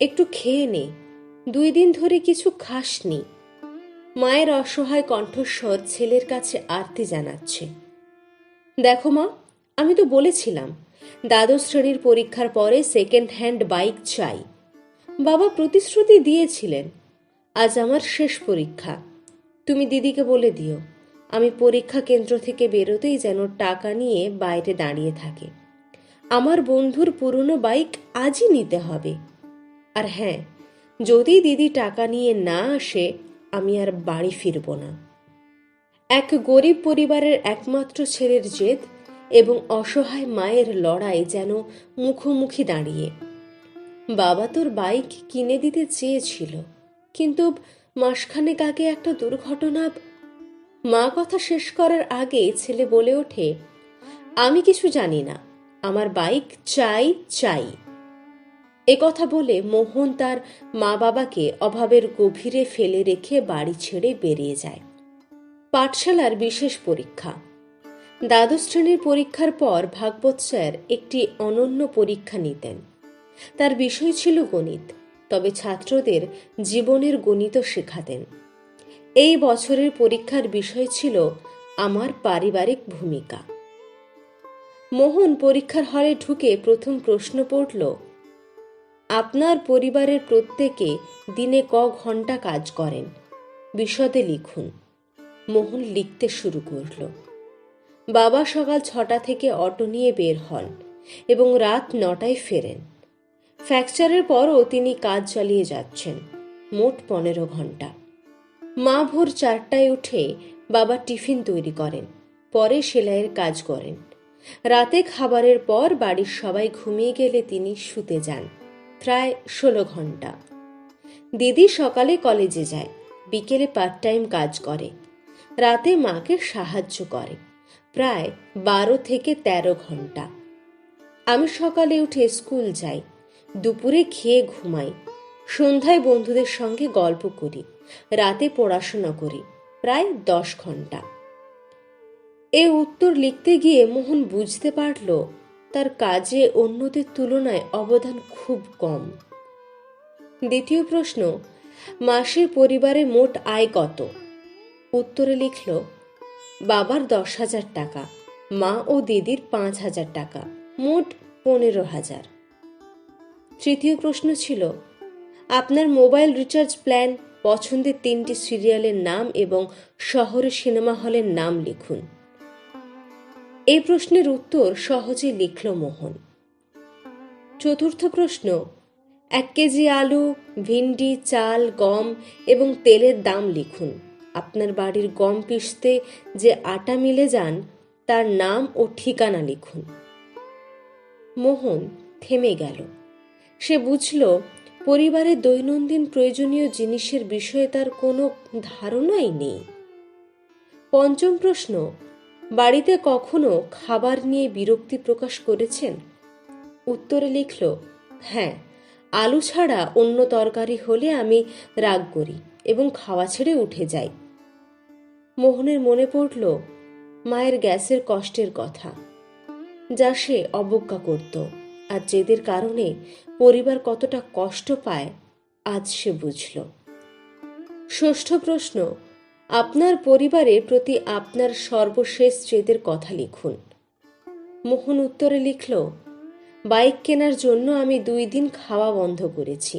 একটু খেয়ে নে, 2 দিন ধরে কিছু খাসনি। মায়ের অসহায় কণ্ঠস্বর ছেলের কাছে আরতি জানাচ্ছে। দেখো মা, আমি তো বলেছিলাম দ্বাদশ শ্রেণীর পরীক্ষার পরে সেকেন্ড হ্যান্ড বাইক চাই। বাবা প্রতিশ্রুতি দিয়েছিলেন। আজ আমার শেষ পরীক্ষা। তুমি দিদিকে বলে দিও আমি পরীক্ষা কেন্দ্র থেকে বেরোতেই যেন টাকা নিয়ে বাইরে দাঁড়িয়ে থাকে। আমার বন্ধুর পুরনো বাইক আজই নিতে হবে। আর হ্যাঁ, যদি দিদি টাকা নিয়ে না আসে আমি আর বাড়ি ফিরব না। এক গরিব পরিবারের একমাত্র ছেলের জেদ এবং অসহায় মায়ের লড়াই যেন মুখোমুখি দাঁড়িয়ে। বাবা তোর বাইক কিনে দিতে চেয়েছিল, কিন্তু মাসখানেক আগে একটা দুর্ঘটনা। মা কথা শেষ করার আগে ছেলে বলে ওঠে, আমি কিছু জানি না, আমার বাইক চাই চাই। কথা বলে মোহন তার মা বাবাকে অভাবের গভীরে ফেলে রেখে বাড়ি ছেড়ে বেরিয়ে যায়। পাঠশালার বিশেষ পরীক্ষা। দ্বাদশ শ্রেণীর পরীক্ষার পর ভাগবত স্যার একটি অনন্য পরীক্ষা নিতেন। তার বিষয় ছিল গণিত, তবে ছাত্রদের জীবনের গণিতও শেখাতেন। এই বছরের পরীক্ষার বিষয় ছিল আমার পারিবারিক ভূমিকা। মোহন পরীক্ষার হলে ঢুকে প্রথম প্রশ্ন পড়ল, আপনার পরিবারের প্রত্যেকে দিনে ঘন্টা কাজ করেন? বিশদে লিখুন। মোহন লিখতে শুরু করল। বাবা সকাল 6টা থেকে অটো নিয়ে বের হন এবং রাত 9টায় ফেরেন। ফ্র্যাকচারের পরও তিনি কাজ চালিয়ে যাচ্ছেন, মোট 15 ঘন্টা। মা ভোর 4টায় উঠে বাবা টিফিন তৈরি করেন, পরে সেলাইয়ের কাজ করেন। রাতে খাবারের পর বাড়ির সবাই ঘুমিয়ে গেলে তিনি শুতে যান, প্রায় 16 ঘন্টা। দিদি সকালে কলেজে যায়, বিকেলে পার্ট টাইম কাজ করে, রাতে মাকে সাহায্য করে, প্রায় 12 থেকে 13 ঘন্টা। আমি সকালে উঠে স্কুল যাই, দুপুরে খেয়ে ঘুমাই, সন্ধ্যায় বন্ধুদের সঙ্গে গল্প করি, রাতে পড়াশোনা করি, প্রায় 10 ঘন্টা। এ উত্তর লিখতে গিয়ে মোহন বুঝতে পারল তার কাজে অন্যদের তুলনায় অবদান খুব কম। দ্বিতীয় প্রশ্ন, মাসে পরিবারে মোট আয় কত? উত্তরে লিখল, বাবার 10,000 টাকা, মা ও দিদির 5,000 টাকা, মোট 15,000। তৃতীয় প্রশ্ন ছিল, আপনার মোবাইল রিচার্জ প্ল্যান, পছন্দের 3টি সিরিয়ালের নাম এবং শহরের সিনেমা হলের নাম লিখুন। এই প্রশ্নের উত্তর সহজে লিখল মোহন। চতুর্থ প্রশ্ন, 1 কেজি আলু, ভিন্ডি, চাল, গম এবং তেলের দাম লিখুন। আপনার বাড়ির গম পিষতে যে আটা মিলে যান তার নাম ও ঠিকানা লিখুন। মোহন থেমে গেল। সে বুঝল পরিবারের দৈনন্দিন প্রয়োজনীয় জিনিসের বিষয়ে তার কোনো ধারণাই নেই। পঞ্চম প্রশ্ন, বাড়িতে কখনো খাবার নিয়ে বিরক্তি প্রকাশ করেছেন? উত্তরে লিখল, হ্যাঁ, আলু ছাড়া অন্য তরকারি হলে আমি রাগ করি এবং খাওয়া ছেড়ে উঠে যাই। মোহনের মনে পড়ল মায়ের গ্যাসের কষ্টের কথা, যা সে অবজ্ঞা করত, আর জেদের কারণে পরিবার কতটা কষ্ট পায় আজ সে বুঝল। ষষ্ঠ প্রশ্ন, আপনার পরিবারের প্রতি আপনার সর্বশেষ জেদের কথা লিখুন। মোহন উত্তরে লিখল, বাইক কেনার জন্য আমি 2 দিন খাওয়া বন্ধ করেছি,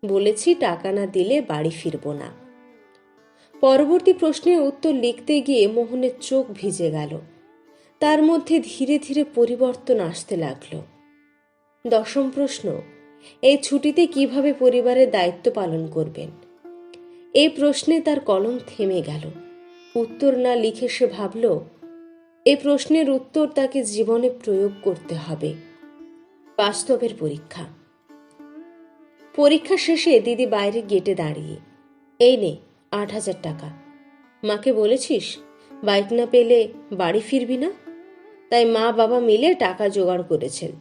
বলেছি টাকা না দিলে বাড়ি ফিরব না। পরবর্তী প্রশ্নের উত্তর লিখতে গিয়ে মোহনের চোখ ভিজে গেল। তার মধ্যে ধীরে ধীরে পরিবর্তন আসতে লাগলো। দশম প্রশ্ন, এই ছুটিতে কিভাবে পরিবারের দায়িত্ব পালন করবেন? এই প্রশ্নে তার কলম থেমে গেল। উত্তর না লিখে সে ভাবল, এই প্রশ্নের উত্তর তাকে জীবনে প্রয়োগ করতে হবে। বাস্তবের পরীক্ষা। পরীক্ষা শেষে দিদি বাইরে গেটে দাঁড়িয়ে, এই নে 8,000 টাকা। মাকে বলেছিস বাইক না পেলে বাড়ি ফিরবি না? তাই মা বাবা মিলে টাকা জোগাড় করেছেন।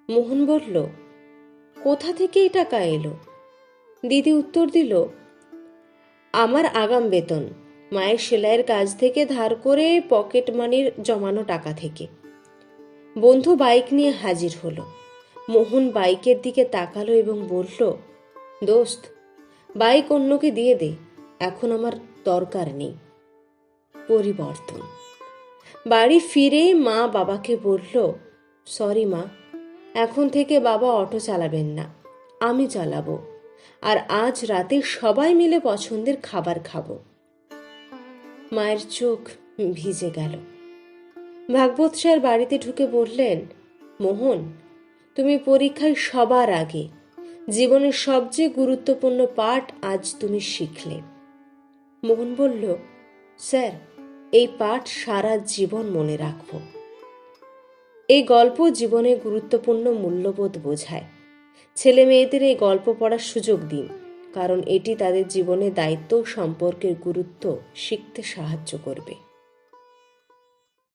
মোহন বলল, কোথা থেকে এই টাকা এলো? দিদি উত্তর দিল, আমার আগাম বেতন, মায়ের সেলাইয়ের কাজ থেকে ধার করে পকেট মানির জমানো টাকা থেকে। বন্ধু বাইক নিয়ে হাজির হলো। মোহন বাইকের দিকে তাকালো এবং বলল, দোস্ত, বাইক অন্যকে দিয়ে দে, এখন আমার দরকার নেই। পরিবর্তন। বাড়ি ফিরে মা বাবাকে বলল, সরি মা, এখন থেকে বাবা অটো চালাবেন না, আমি চালাবো, আর আজ রাতে সবাই মিলে পছন্দের খাবার খাবো। মায়ের চোখ ভিজে গেল। ভাগবত স্যার বাড়িতে ঢুকে বললেন, মোহন, তুমি পরীক্ষায় সবার আগে, জীবনের সবচেয়ে গুরুত্বপূর্ণ পাঠ আজ তুমি শিখলে। মোহন বলল, স্যার, এই পাঠ সারা জীবন মনে রাখব। এই গল্প জীবনে গুরুত্বপূর্ণ মূল্যবোধ বোঝায়। ছেলে মেয়েদের এই গল্প পড়ার সুযোগ দিন, কারণ এটি তাদের জীবনে দায়িত্ব ও সম্পর্কের গুরুত্ব শিখতে সাহায্য করবে।